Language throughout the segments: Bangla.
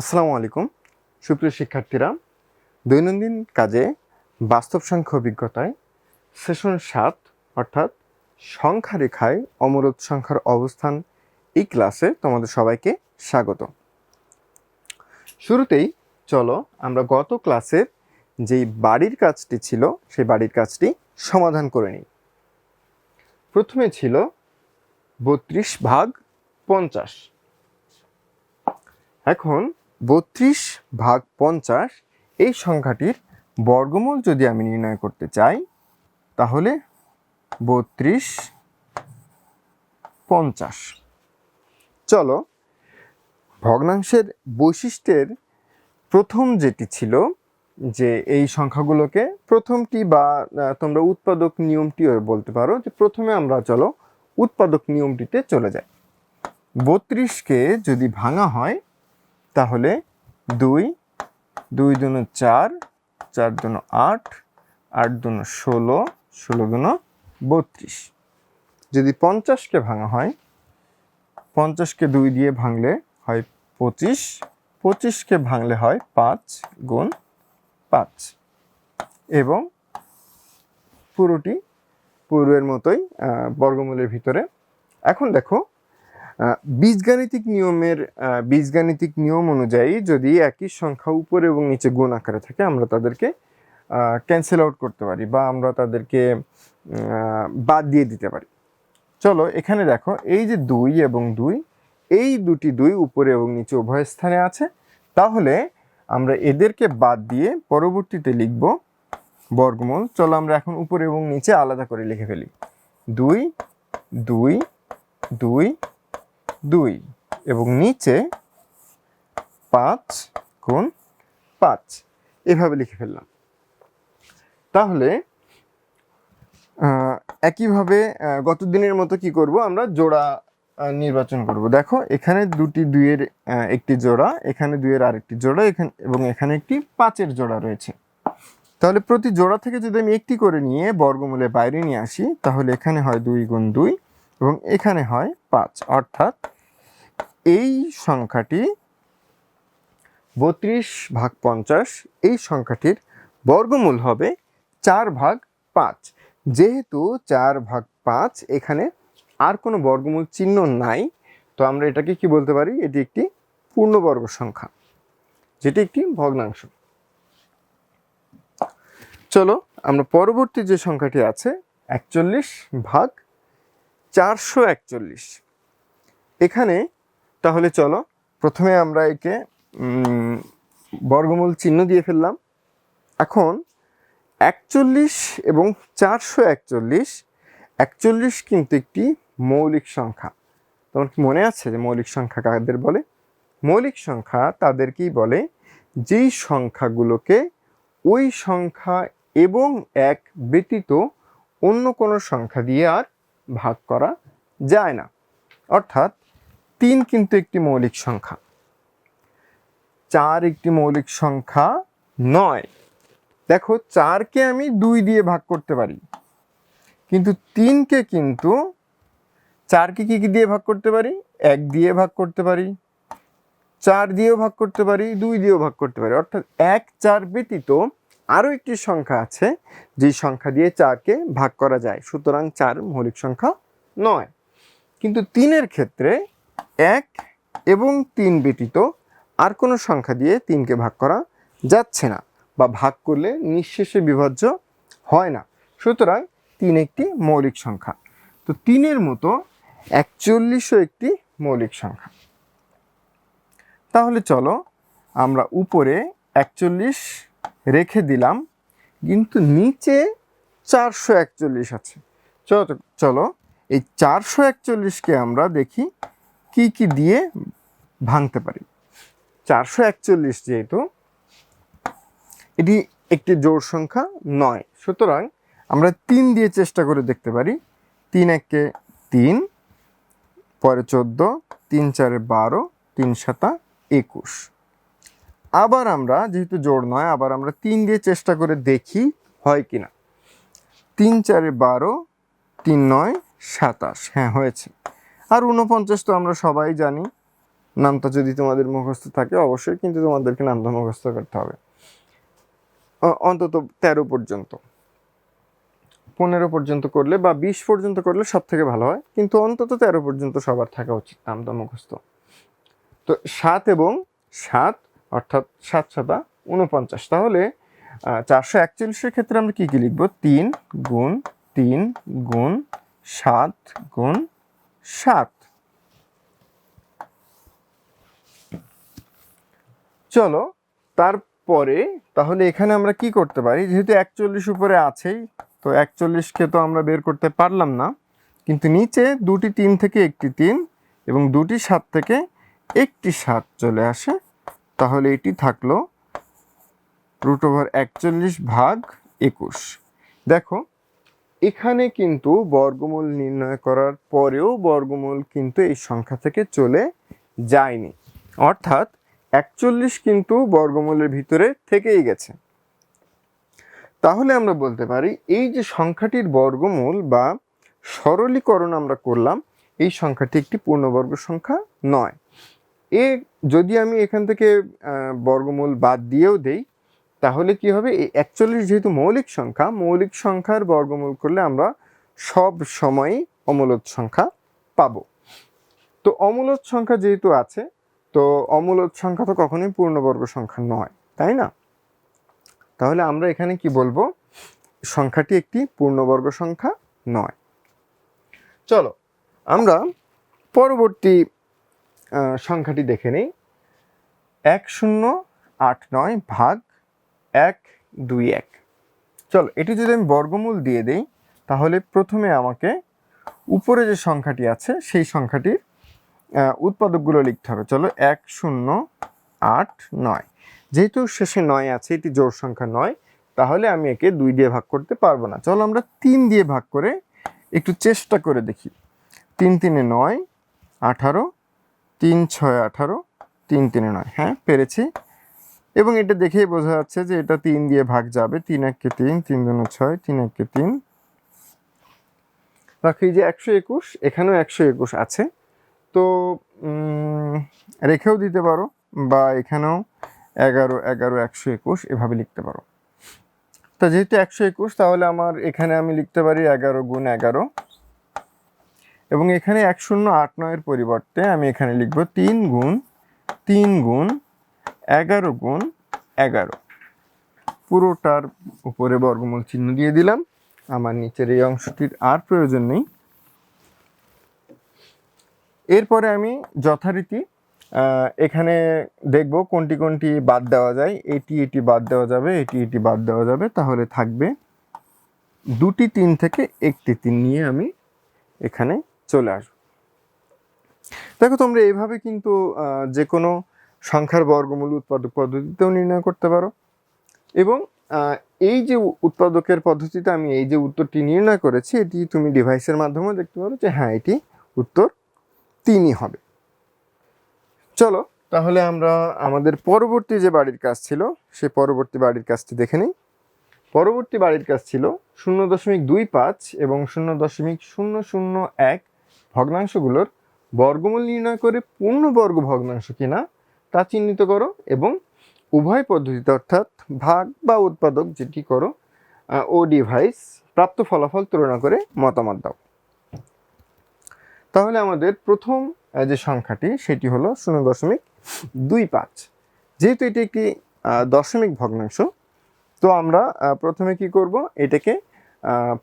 আসসালামু আলাইকুম সুপ্রিয় শিক্ষার্থীরা, দৈনন্দিন কাজে বাস্তব সংখ্যা অভিজ্ঞতায় সেশন 7 অর্থাৎ সংখ্যা রেখায় অমূলদ সংখ্যার অবস্থান এই ক্লাসে তোমাদের সবাইকে স্বাগত। শুরুতেই চলো আমরা গত ক্লাসের যেই বাড়ির কাজটি ছিল সেই বাড়ির কাজটি সমাধান করে নিই। প্রথমে ছিল 32/50। এখন 32/50 এই সংখ্যাটির বর্গমূল যদি আমি নির্ণয় করতে চাই তাহলে 32/50। চলো ভগ্নাংশের বৈশিষ্ট্যের প্রথম যেটি ছিল যে এই সংখ্যাগুলোকে প্রথমটি বা তোমরা উৎপাদক নিয়মটিও বলতে পারো, যে প্রথমে আমরা চলো উৎপাদক নিয়মটিতে চলে যাই। 32কে যদি ভাঙা হয় তাহলে 2, 2 দুনো 4, 4 দুনো 8, 8 দুনো 16, 16 দুনো 32। যদি 50কে ভাঙা হয়, 50কে 2 দিয়ে ভাঙলে হয় 25, 25কে ভাঙলে হয় 5 গুণ 5 এবং পুরোটি পূর্বের মতোই বর্গমূলের ভিতরে। এখন দেখো বীজগাণিতিক নিয়ম অনুযায়ী যদি একই সংখ্যা উপরে এবং নিচে গুণ আকারে থাকে আমরা তাদেরকে ক্যান্সেল আউট করতে পারি বা আমরা তাদেরকে বাদ দিয়ে দিতে পারি। চলো এখানে দেখো এই যে 2 এবং 2, এই দুটি 2 উপরে এবং নিচে উভয় স্থানে আছে, তাহলে আমরা এদেরকে বাদ দিয়ে পরবর্তীতে লিখব বর্গমূল। চলো আমরা এখন উপরে এবং নিচে আলাদা করে লিখে ফেলি। 2, 2, 2, 2 এবং নিচে 5 গুণ 5 এভাবে লিখে ফেললাম। তাহলে একইভাবে গত দিনের মতো কি করব, আমরা জোড়া নির্বাচন করব। দেখো এখানে দুটি 2-এর একটি জোড়া, এখানে 2-এর আরেকটি জোড়া, এখানে এবং এখানে একটি 5-এর জোড়া রয়েছে। তাহলে প্রতি জোড়া থেকে যদি আমি একটি করে নিয়ে বর্গমূলে বাইরে নিয়ে আসি তাহলে এখানে হয় 2 গুণ 2 এবং এখানে হয় 5, অর্থাৎ এই সংখ্যাটি 32/50 এই সংখ্যাটির বর্গমূল হবে 4/5। যেহেতু 4/5 এখানে আর কোনো বর্গমূল চিহ্ন নাই, তো আমরা এটাকে কি বলতে পারি, এটি একটি পূর্ণবর্গ সংখ্যা, যেটি একটি ভগ্নাংশ। চলো আমরা পরবর্তী যে সংখ্যাটি আছে 41/441। এখানে তাহলে চলো প্রথমে আমরা একে বর্গমূল চিহ্ন দিয়ে ফেললাম। এখন 41 এবং 441, 41 কিন্তু একটি মৌলিক সংখ্যা। তোমার কি মনে আছে যে মৌলিক সংখ্যা কাদের বলে? মৌলিক সংখ্যা তাদেরকেই বলে যেই সংখ্যাগুলোকে ওই সংখ্যা এবং 1 ব্যতীত অন্য কোনো সংখ্যা দিয়ে আর ভাগ করা যায় না। অর্থাৎ 3 কিন্তু একটি মৌলিক সংখ্যা, 4 একটি মৌলিক সংখ্যা নয়। দেখো 4কে আমি 2 দিয়ে ভাগ করতে পারি, কিন্তু 3কে কিন্তু 4কে কি দিয়ে ভাগ করতে পারি? 1 দিয়ে ভাগ করতে পারি, 4 দিয়েও ভাগ করতে পারি, 2 দিয়েও ভাগ করতে পারি। অর্থাৎ 1, 4 ব্যতীত আরও একটি সংখ্যা আছে যেই সংখ্যা দিয়ে 4কে ভাগ করা যায়, সুতরাং 4 মৌলিক সংখ্যা নয়। কিন্তু 3-এর ক্ষেত্রে 1 এবং 3 ব্যতীত আর কোনো সংখ্যা দিয়ে 3কে ভাগ করা যাচ্ছে না, বা ভাগ করলে নিঃশেষে বিভাজ্য হয় না, সুতরাং 3 একটি মৌলিক সংখ্যা। তো 3-এর মতো 41ও একটি মৌলিক সংখ্যা। তাহলে চলো আমরা উপরে 41 রেখে দিলাম, কিন্তু নিচে 441 আছে। চলো এই 441কে আমরা দেখি কি কি দিয়ে ভাঙতে পারি। 441 যেহেতু এটি একটি জোড় সংখ্যা নয়, সুতরাং আমরা 3 দিয়ে চেষ্টা করে দেখতে পারি। 3 একে 3, পরে 14, 3 4 12, 3 7 21। আবার আমরা যেহেতু জোড় নয়, আবার আমরা 3 দিয়ে চেষ্টা করে দেখি হয় কিনা। 3 4 12, 3 9 27, হ্যাঁ হয়েছে। আর 49 তো আমরা সবাই জানি, নামটা যদি তোমাদের মুখস্থ থাকে অবশ্যই কিন্তু তোমাদেরকে নামটা মুখস্থ করতে হবে। অন্তত 13 পর্যন্ত, 15 পর্যন্ত করলে বা 20 পর্যন্ত করলে সব থেকে ভালো হয়, কিন্তু অন্তত 13 পর্যন্ত সবার থাকা উচিত নামটা মুখস্থ। তো 7 এবং 7 অর্থাৎ 7 7 49। তাহলে 441-এর ক্ষেত্রে আমরা কি কি লিখবো? 3 গুণ 3 গুণ 7 গুণ 7। চলো তারপরে তাহলে এখানে আমরা কি করতে পারি, যেহেতু 41 উপরে আছেই, তো 41কে তো আমরা বের করতে পারলাম না, কিন্তু নিচে দুটি 3 থেকে একটি 3 এবং দুটি 7 থেকে একটি 7 চলে আসে। তাহলে এটি থাকলো √41/21। দেখো এখানে কিন্তু বর্গমূল নির্ণয় করার পরেও বর্গমূল কিন্তু এই সংখ্যা থেকে চলে যায়নি, অর্থাৎ 41 কিন্তু বর্গমূলের ভিতরে থেকেই গেছে। তাহলে আমরা বলতে পারি এই যে সংখ্যাটির বর্গমূল বা সরলীকরণ আমরা করলাম, এই সংখ্যাটি একটি পূর্ণবর্গ সংখ্যা নয়। যদি আমি এখান থেকে বর্গমূল বাদ দিয়েও দেই তাহলে কি হবে, এই 41 যেহেতু মৌলিক সংখ্যা, মৌলিক সংখ্যার বর্গমূল করলে আমরা সব সময়ই অমূলদ সংখ্যা পাবো। তো অমূলদ সংখ্যা যেহেতু আছে, তো অমূলদ সংখ্যা তো কখনোই পূর্ণবর্গ সংখ্যা নয়, তাই না? তাহলে আমরা এখানে কি বলবো, সংখ্যাটি একটি পূর্ণবর্গ সংখ্যা নয়। চলো আমরা পরবর্তী সংখ্যাটি দেখে নিই। 1089/121। চলো এটি যদি আমি বর্গমূল দিয়ে দেই তাহলে প্রথমে আমাকে উপরে যে সংখ্যাটি আছে সেই সংখ্যাটির উৎপাদকগুলো লিখতে হবে। চলো 1089, যেহেতু শেষে 9 আছে, এটি জোড় সংখ্যা নয়, তাহলে আমি একে 2 দিয়ে ভাগ করতে পারবো না। চলো আমরা 3 দিয়ে ভাগ করে একটু চেষ্টা করে দেখি। 3 3 9, 18, 3 6 18, 3 3 9। হ্যাঁ, পেরেছি। এবং এটা দেখেই বোঝা যাচ্ছে যে এটা 3 দিয়ে ভাগ যাবে। 3 1 3, 3 2 6, 3 1 3। বাকি যে 121, এখানেও 121 আছে, তো রেখেও দিতে পারো, বা এখানেও 11 11 121 এভাবে লিখতে পারো। তো যেহেতু 121, তাহলে আমার এখানে আমি লিখতে পারি 11 গুণ 11, এবং এখানে 1089-এর পরিবর্তে আমি এখানে লিখব 3 গুণ 3 গুণ 11 গুণ 11। পুরোটার উপরে বর্গমূল চিহ্ন দিয়ে দিলাম। আমার নিচের এই অংশটির আর প্রয়োজন নেই। এরপরে আমি যথারীতি এখানে দেখব কোনটি কোনটি বাদ দেওয়া যায়। এটি বাদ দেওয়া যাবে, এটি বাদ দেওয়া যাবে। তাহলে থাকবে দুটি 3 থেকে একটি 3 নিয়ে আমি এখানে চলে আসব। দেখো তোমরা এইভাবে কিন্তু যে কোনো সংখ্যার বর্গমূল উৎপাদক পদ্ধতিতেও নির্ণয় করতে পারো, এবং এই যে উৎপাদকের পদ্ধতিতে আমি এই যে উত্তরটি নির্ণয় করেছি, এটি তুমি ডিভাইসের মাধ্যমেও দেখতে পারো যে হ্যাঁ, এটি উত্তর 3ই হবে। চলো তাহলে আমরা আমাদের পরবর্তী যে বাড়ির কাজ ছিল সে পরবর্তী বাড়ির কাজটি দেখে নিই। পরবর্তী বাড়ির কাজ ছিল 0.25 এবং 0.001 ভগ্নাংশগুলোর বর্গমূল নির্ণয় করে পূর্ণবর্গ ভগ্নাংশ কিনা তা চিহ্নিত করো, এবং উভয় পদ্ধতিতে অর্থাৎ ভাগ বা উৎপাদক যেটি করো ও ডিভাইস প্রাপ্ত ফলাফল তুলনা করে মতামত দাও। তাহলে আমাদের প্রথম যে সংখ্যাটি সেটি হলো 0.25। যেহেতু এটি একটি দশমিক ভগ্নাংশ, তো আমরা প্রথমে কি করব, এটাকে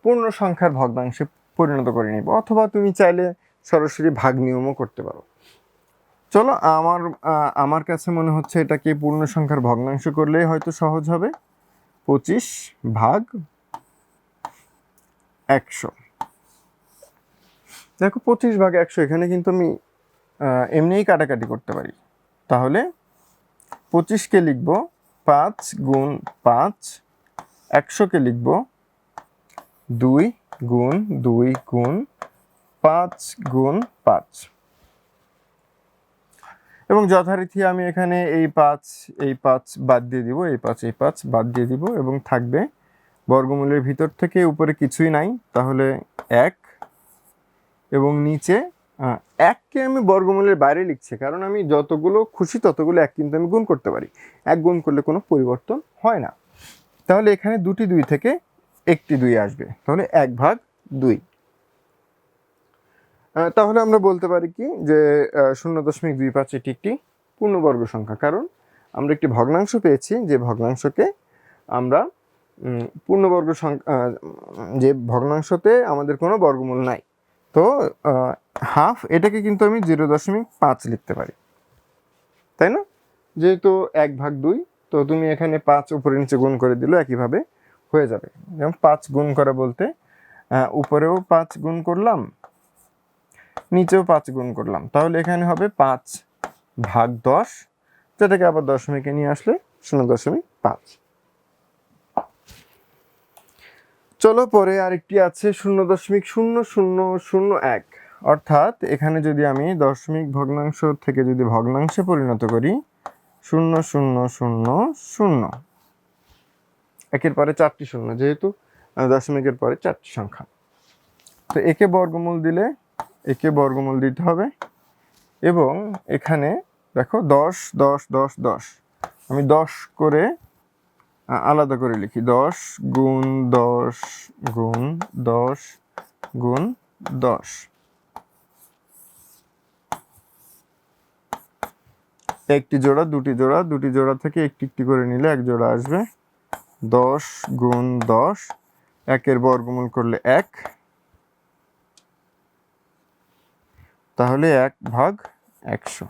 পূর্ণ সংখ্যার ভগ্নাংশে পরিণত করে নেব, অথবা তুমি চাইলে সরাসরি ভাগ নিয়মও করতে পারো। চলো আমার কাছে মনে হচ্ছে এটাকে পূর্ণ সংখ্যার ভগ্নাংশ করলেই হয়তো সহজ হবে। 25/100। দেখো 25/100 এখানে কিন্তু আমি এমনিই কাটাকাটি করতে পারি। তাহলে 25কে লিখব 5 গুণ 5, 100কে লিখব 2 গুণ 2 গুণ 5 গুণ 5, এবং যথারীতি আমি এখানে এই 5 বাদ দিয়ে দিব, এই 5 বাদ দিয়ে দিব, এবং থাকবে বর্গমূলের ভিতর থেকে উপরে কিছুই নাই, তাহলে 1, এবং নিচে এককে আমি বর্গমূলের বাইরে লিখছি, কারণ আমি যতগুলো খুশি ততগুলো এক কিন্তু আমি গুণ করতে পারি। এক গুণ করলে কোনো পরিবর্তন হয় না। তাহলে এখানে দুটি 2 থেকে একটি 2 আসবে, তাহলে 1/2। তাহলে আমরা বলতে পারি কি যে 0.25 এটি একটি পূর্ণবর্গ সংখ্যা, কারণ আমরা একটি ভগ্নাংশ পেয়েছি, যে ভগ্নাংশকে আমরা পূর্ণবর্গ সংখ্যা, যে ভগ্নাংশতে আমাদের কোনো বর্গমূল নাই। তো হাফ এটাকে কিন্তু আমি 0.5 লিখতে পারি, তাই না? যেহেতু 1/2, তো তুমি এখানে 5 উপরে নিচে গুণ করে দিলে একইভাবে হয়ে যাবে। যেমন 5 গুণ করা বলতে উপরেও 5 গুণ করলাম, নিচেও 5 গুণ করলাম, তাহলে এখানে হবে 5/10, যেটাকে আবার দশমিকে নিয়ে আসলে 0.5। চলো পরে আরেকটি আছে 0.0001, অর্থাৎ এখানে যদি আমি দশমিক ভগ্নাংশ থেকে যদি ভগ্নাংশে পরিণত করি 0.000, একের পরে 4টি শূন্য, যেহেতু দশমিকের পরে 4টি সংখ্যা, তো একে বর্গমূল দিলে একে বর্গমূল দিতে হবে। এবং এখানে দেখো 10 10 10 10, আমি 10 করে আলাদা করে লিখি, 10 গুণ 10 গুণ 10 গুণ 10। একটি জোড়া, দুটি জোড়া, দুটি জোড়া থেকে একটি একটি করে নিলে এক জোড়া আসবে। 10 গুণ 10, একের বর্গমূল করলে 1, তাহলে 1/100,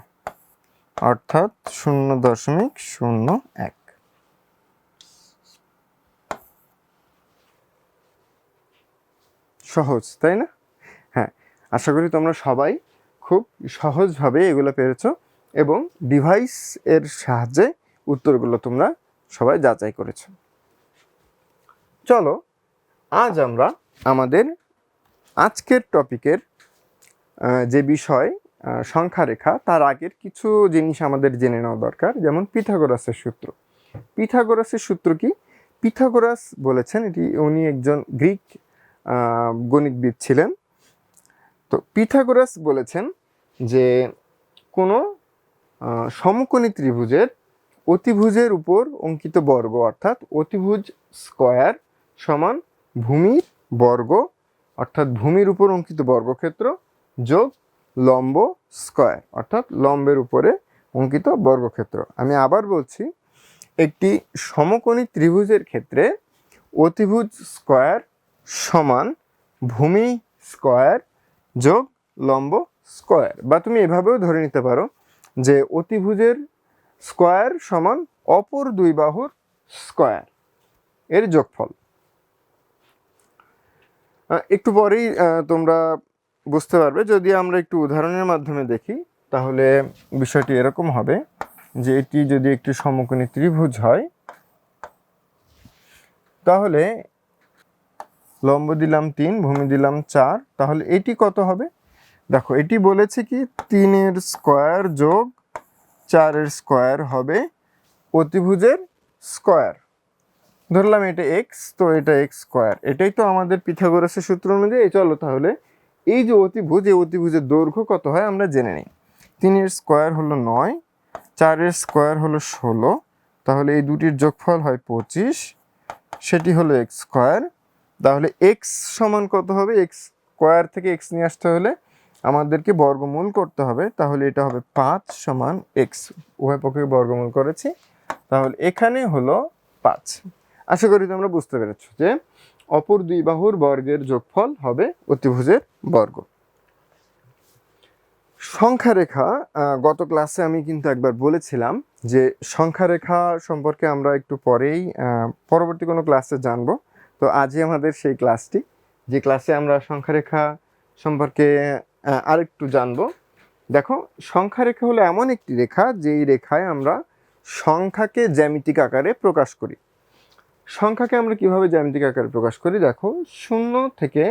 অর্থাৎ 0.01। সহজ, তাই না? হ্যাঁ, আশা করি তোমরা সবাই খুব সহজভাবে এগুলো পেরেছো এবং ডিভাইস এর সাহায্যে উত্তরগুলো তোমরা সবাই যাচাই করেছো। চলো আজ আমরা আমাদের আজকের টপিকের যে বিষয় সংখ্যা রেখা, তার আগের কিছু জিনিস আমাদের জেনে নেওয়া দরকার, যেমন পিথাগোরাসের সূত্র। পিথাগোরাসের সূত্র কি? পিথাগোরাস বলেছেন, উনি একজন গ্রিক গণিতবিদ ছিলেন। তো পিথাগোরাস বলেছেন যে কোনো সমকোণী ত্রিভুজের অতিভুজের উপর অঙ্কিত বর্গ, অর্থাৎ অতিভুজ স্কয়ার সমান ভূমির বর্গ, অর্থাৎ ভূমির উপর অঙ্কিত বর্গক্ষেত্র যোগ লম্ব স্কয়ার, অর্থাৎ লম্বের উপরে অঙ্কিত বর্গক্ষেত্র। আমি আবার বলছি, একটি সমকোণী ত্রিভুজের ক্ষেত্রে অতিভুজ স্কয়ার সমান ভূমি স্কয়ার যোগ লম্ব স্কয়ার, বা তুমি এভাবেও ধরে নিতে পারো যে অতিভুজের স্কয়ার সমান অপর দুই বাহুর স্কয়ার এর যোগফল। একটু পরেই তোমরা বুঝতে পারবে, যদি আমরা একটু উদাহরণের মাধ্যমে দেখি, তাহলে বিষয়টি এরকম হবে যে এটি যদি একটি সমকোণী ত্রিভুজ হয়, তাহলে লম্ব দিলাম 3, ভূমি দিলাম 4, তাহলে এটি কত হবে? দেখো, এটি বলেছে কি 3-এর স্কয়ার যোগ 4-এর স্কয়ার হবে অতিভুজের স্কয়ার। ধরলাম এটা এক্স, তো এটা এক্স স্কয়ার, এটাই তো আমাদের পিথাগোরাসের সূত্র অনুযায়ী। চলো তাহলে এই যে অতিভুজ, এই অতিভুজের দৈর্ঘ্য কত হয় আমরা জেনে নিই। 3-এর স্কয়ার হলো 9, 4-এর স্কয়ার হলো 16, তাহলে এই দুটির যোগফল হয় 25, সেটি হলো এক্স স্কয়ার। তাহলে এক্স সমান কত হবে? এক্স স্কয়ার থেকে এক্স নিয়ে আসতে হলে আমাদেরকে বর্গমূল করতে হবে, তাহলে এটা হবে 5 সমান এক্স, উভয় পক্ষে বর্গমূল করেছি, তাহলে এখানে হলো 5। আশা করি তোমরা বুঝতে পেরেছো যে অপর দুই বাহুর বর্গের যোগফল হবে অতিভুজের বর্গ। সংখ্যা রেখা, গত ক্লাসে আমি কিন্তু একবার বলেছিলাম যে সংখ্যা রেখা সম্পর্কে আমরা একটু পরেই পরবর্তী কোনো ক্লাসে জানবো। তো আজই আমাদের সেই ক্লাসটি, যে ক্লাসে আমরা সংখ্যা রেখা সম্পর্কে আরেকটু জানবো। দেখো, সংখ্যা রেখা হলো এমন একটি রেখা যেই রেখায় আমরা সংখ্যাকে জ্যামিতিক আকারে প্রকাশ করি। সংখ্যাকে আমরা কিভাবে জ্যামিতিক আকারে প্রকাশ করি? দেখো, 0 থেকে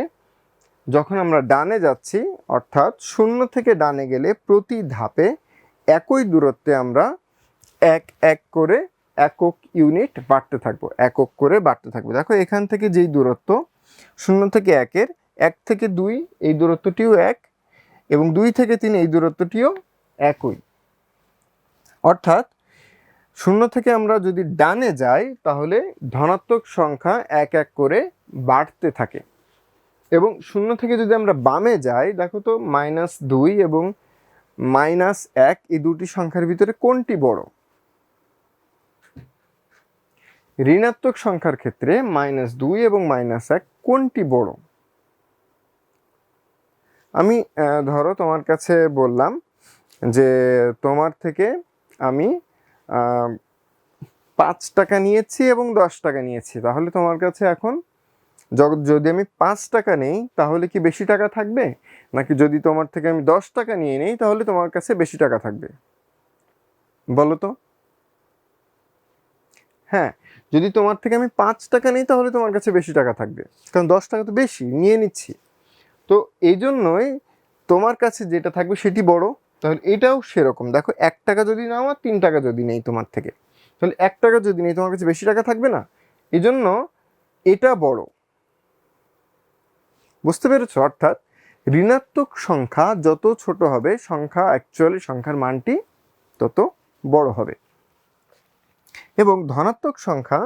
যখন আমরা ডানে যাচ্ছি, অর্থাৎ 0 থেকে ডানে গেলে প্রতি ধাপে একই দূরত্বে আমরা এক এক করে একক ইউনিট বাড়তে থাকবো, একক করে বাড়তে থাকবো। দেখো, এখান থেকে যেই দূরত্ব 0 থেকে 1-এর, 1 থেকে 2 এই দূরত্বটিও 1, এবং 2 থেকে 3 এই দূরত্বটিও একই। অর্থাৎ 0 থেকে আমরা যদি ডানে যাই তাহলে ধনাত্মক সংখ্যা এক এক করে বাড়তে থাকে, এবং 0 থেকে যদি আমরা বামে যাই, দেখো তো -2 এবং -1 এই দুটি সংখ্যার ভিতরে কোনটি বড়? ঋণাত্মক সংখ্যার ক্ষেত্রে -2 এবং -1 কোনটি বড়? আমি ধরো তোমার কাছে বললাম যে তোমার থেকে আমি 5 টাকা নিয়েছি এবং 10 টাকা নিয়েছি, তাহলে তোমার কাছে এখন যদি আমি 5 টাকা নেই তাহলে কি বেশি টাকা থাকবে, নাকি যদি তোমার থেকে আমি 10 টাকা নিয়ে নেই তাহলে তোমার কাছে বেশি টাকা থাকবে? বলো তো। হ্যাঁ, যদি তোমার থেকে আমি 5 টাকা নিই তাহলে তোমার কাছে বেশি টাকা থাকবে, কারণ 10 টাকা তো বেশি নিয়ে নিচ্ছি। তো এই জন্যই তোমার কাছে যেটা থাকবে সেটি বড়। তাহলে এটাও সেরকম, দেখো 1 টাকা যদি নাও আর 3 টাকা যদি নেই তোমার থেকে, তাহলে 1 টাকা যদি নেই তোমার কাছে বেশি টাকা থাকবে না, এই জন্য এটা বড়। বুঝতে পেরেছো? অর্থাৎ ঋণাত্মক সংখ্যা যত ছোট হবে সংখ্যার মানটি তত বড় হবে, এবং ধনাত্মক সংখ্যা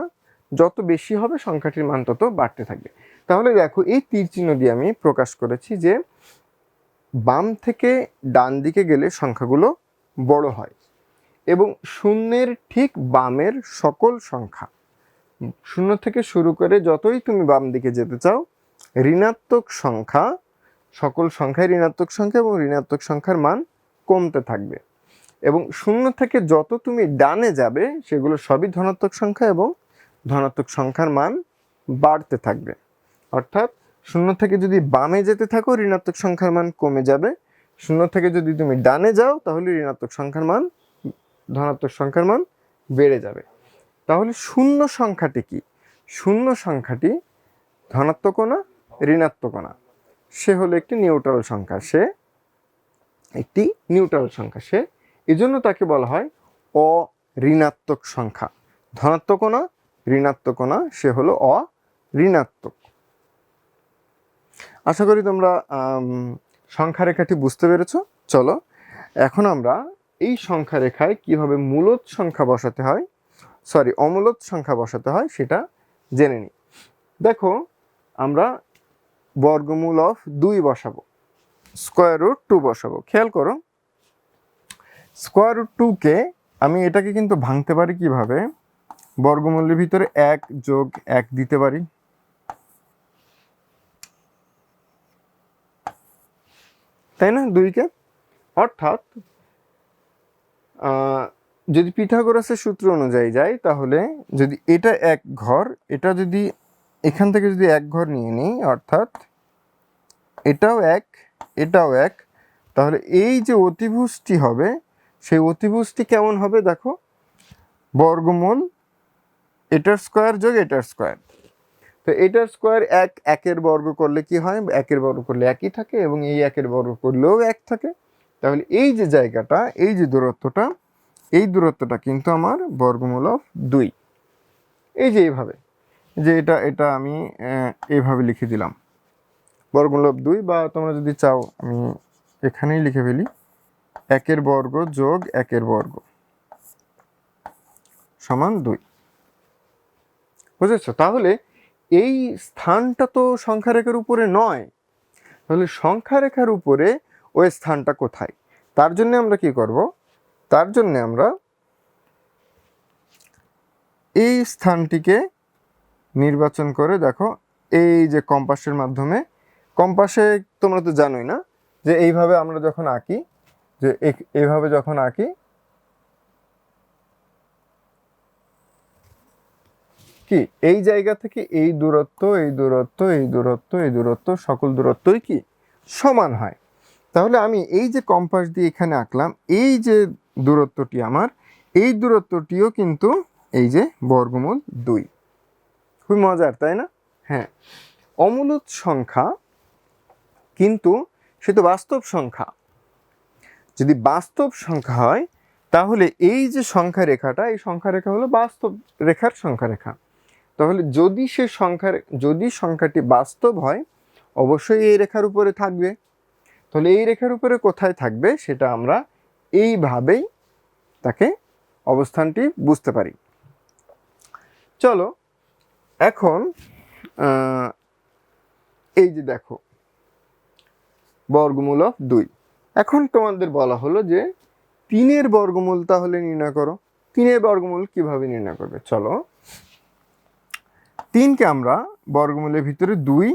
যত বেশি হবে সংখ্যাটির মান তত বাড়তে থাকবে। তাহলে দেখো এই তীর চিহ্ন দিয়ে আমি প্রকাশ করেছি যে বাম থেকে ডান দিকে গেলে সংখ্যাগুলো বড় হয়, এবং শূন্যের ঠিক বামের সকল সংখ্যা, 0 থেকে শুরু করে যতই তুমি বাম দিকে যেতে চাও, ঋণাত্মক সংখ্যা, সকল সংখ্যায় ঋণাত্মক সংখ্যা, এবং ঋণাত্মক সংখ্যার মান কমতে থাকবে, এবং 0 থেকে যত তুমি ডানে যাবে সেগুলো সবই ধনাত্মক সংখ্যা, এবং ধনাত্মক সংখ্যার মান বাড়তে থাকবে। অর্থাৎ 0 থেকে যদি বামে যেতে থাকো ঋণাত্মক সংখ্যার মান কমে যাবে, 0 থেকে যদি তুমি ডানে যাও তাহলে ধনাত্মক সংখ্যার মান বেড়ে যাবে। তাহলে শূন্য সংখ্যাটি কি? শূন্য সংখ্যাটি ধনাত্মকও না ঋণাত্মকও না, সে হলো একটি নিউট্রাল সংখ্যা। সে এজন্য তাকে বলা হয় অঋণাত্মক সংখ্যা। ধনাত্মকও না ঋণাত্মকও না, সে হলো অঋণাত্মক। আশা করি তোমরা সংখ্যা রেখাটি বুঝতে পেরেছো। চলো এখন আমরা এই সংখ্যা রেখায় কিভাবে অমূলদ সংখ্যা বসাতে হয় সেটা জেনে নিই। দেখো, আমরা বর্গমূল অফ 2 বসাবো, √2 বসাবো। খেয়াল করো, √2 আমি এটাকে কিন্তু ভাঙতে পারি কিভাবে? বর্গমূলের ভিতরে 1 + 1 দিতে পারি, তাই না? 2কে, অর্থাৎ যদি পিথাগোরাসের সূত্র অনুযায়ী যাই, তাহলে যদি এটা 1 ঘর, এটা যদি এখান থেকে যদি 1 ঘর নিয়ে নিই, অর্থাৎ এটাও 1 এটাও 1, তাহলে এই যে অতিভুজটি হবে সেই অতিভুজটি কেমন হবে? দেখো, বর্গমূল এটার স্কয়ার যোগ এটার স্কয়ার। তো এটার স্কয়ার 1 বর্গ করলে কি হয়? 1 বর্গ করলে 1ই থাকে, এবং এই 1 বর্গ করলেও 1 থাকে। তাহলে এই যে জায়গাটা, এই যে দূরত্বটা, এই দূরত্বটা কিন্তু আমার বর্গমূল অফ 2। এই যে এইভাবে, যে এটা আমি এইভাবে লিখে দিলাম বর্গমূল অফ 2, বা তোমরা যদি চাও আমি এখানেই লিখে ফেলি 1 বর্গ যোগ 1 বর্গ সমান 2। বুঝেছো? তাহলে এই স্থানটা তো সংখ্যা রেখার উপরে নয়, তাহলে সংখ্যা রেখার উপরে ওই স্থানটা কোথায়? তার জন্য আমরা কি করব? তার জন্য আমরা এই স্থানটিকে নির্বাচন করে, দেখো এই যে কম্পাসের মাধ্যমে, কম্পাসে তোমরা তো জানোই না যে এইভাবে আমরা যখন আঁকি, যে এইভাবে যখন আঁকি, কি এই জায়গা থেকে এই দূরত্ব, এই দূরত্ব, এই দূরত্ব, এই দূরত্ব, সকল দূরত্বই কি সমান হয়। তাহলে আমি এই যে কম্পাস দিয়ে এখানে আঁকলাম, এই যে দূরত্বটি আমার, এই দূরত্বটিও কিন্তু এই যে বর্গমূল 2। খুবই মজার, তাই না? হ্যাঁ, অমূলদ সংখ্যা কিন্তু সে তো বাস্তব সংখ্যা। যদি বাস্তব সংখ্যা হয় তাহলে এই যে সংখ্যা রেখাটা, এই সংখ্যা রেখা হলো বাস্তব রেখার সংখ্যা রেখা। তাহলে যদি সংখ্যাটি বাস্তব হয় অবশ্যই এই রেখার উপরে থাকবে। তাহলে এই রেখার উপরে কোথায় থাকবে সেটা আমরা এইভাবেই তাকে অবস্থানটি বুঝতে পারি। চলো এখন এই যে দেখো বর্গমূল অফ 2। এখন তোমাদের বলা হলো যে 3-এর বর্গমূল তাহলে নির্ণয় করো। 3-এর বর্গমূল কিভাবে নির্ণয় করবে? চলো 3কে আমরা বর্গমূলের ভিতরে 2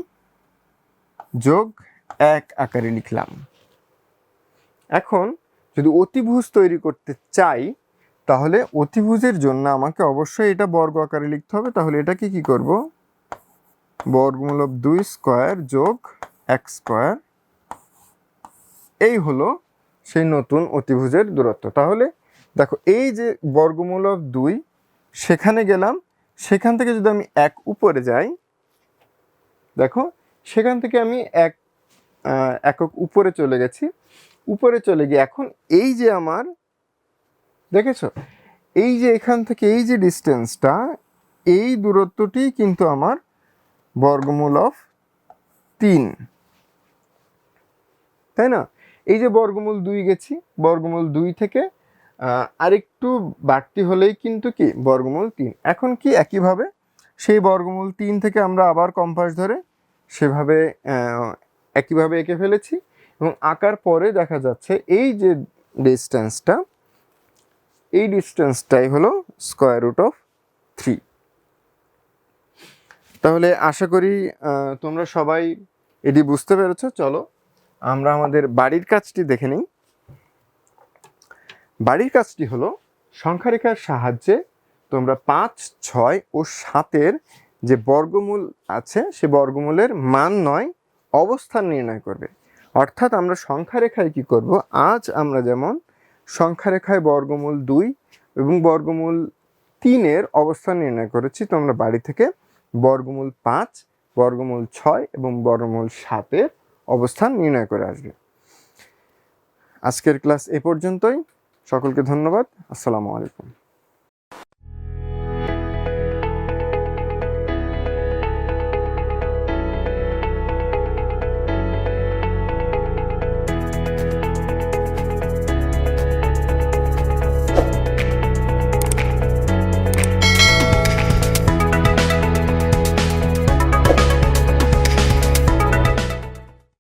যোগ 1 আকারে লিখলাম। এখন যদি অতিভুজ তৈরি করতে চাই তাহলে অতিভুজের জন্য আমাকে অবশ্যই এটা বর্গ আকারে লিখতে হবে। তাহলে এটাকে কি করব? বর্গমূল অফ 2 স্কয়ার যোগ 1 স্কয়ার, এই হলো সেই নতুন অতিভুজের দূরত্ব। তাহলে দেখো এই যে বর্গমূল অফ 2 সেখানে গেলাম, সেখান থেকে যদি আমি 1 উপরে যাই, দেখো সেখান থেকে আমি একক উপরে চলে গেছি। উপরে চলে গিয়ে এখন এই যে আমার দেখেছো এই যে এখান থেকে এই যে ডিস্টেন্সটা, এই দূরত্বটি কিন্তু আমার বর্গমূল অফ 3, তাই না? এই যে বর্গমূল 2 গেছি, বর্গমূল 2 থেকে আরেকটু বাড়তি হলেই কিন্তু কি বর্গমূল 3। এখন কি একইভাবে সেই বর্গমূল 3 থেকে আমরা আবার কম্পাস ধরে সেভাবে একইভাবে এঁকে ফেলেছি এবং আঁকার পরে দেখা যাচ্ছে এই যে ডিস্টেন্সটা, এই ডিস্টেন্সটাই হলো স্কয়ার রুট অফ 3। তাহলে আশা করি তোমরা সবাই এটি বুঝতে পেরেছো। চলো আমরা আমাদের বাড়ির কাজটি দেখে নিই। বাড়ির কাজটি হলো সংখ্যারেখার সাহায্যে তোমরা 5, 6 ও 7-এর যে বর্গমূল আছে সে বর্গমূলের মান নয় অবস্থান নির্ণয় করবে। অর্থাৎ আমরা সংখ্যারেখায় কি করব, আজ আমরা যেমন সংখ্যারেখায় বর্গমূল 2 এবং বর্গমূল 3-এর অবস্থান নির্ণয় করেছি, তোমরা বাড়ি থেকে বর্গমূল 5, বর্গমূল 6 এবং বর্গমূল 7-এর অবস্থান নির্ণয় করে আসবে। আজকের ক্লাস এ পর্যন্তই। সকলকে ধন্যবাদ। আসসালামু আলাইকুম।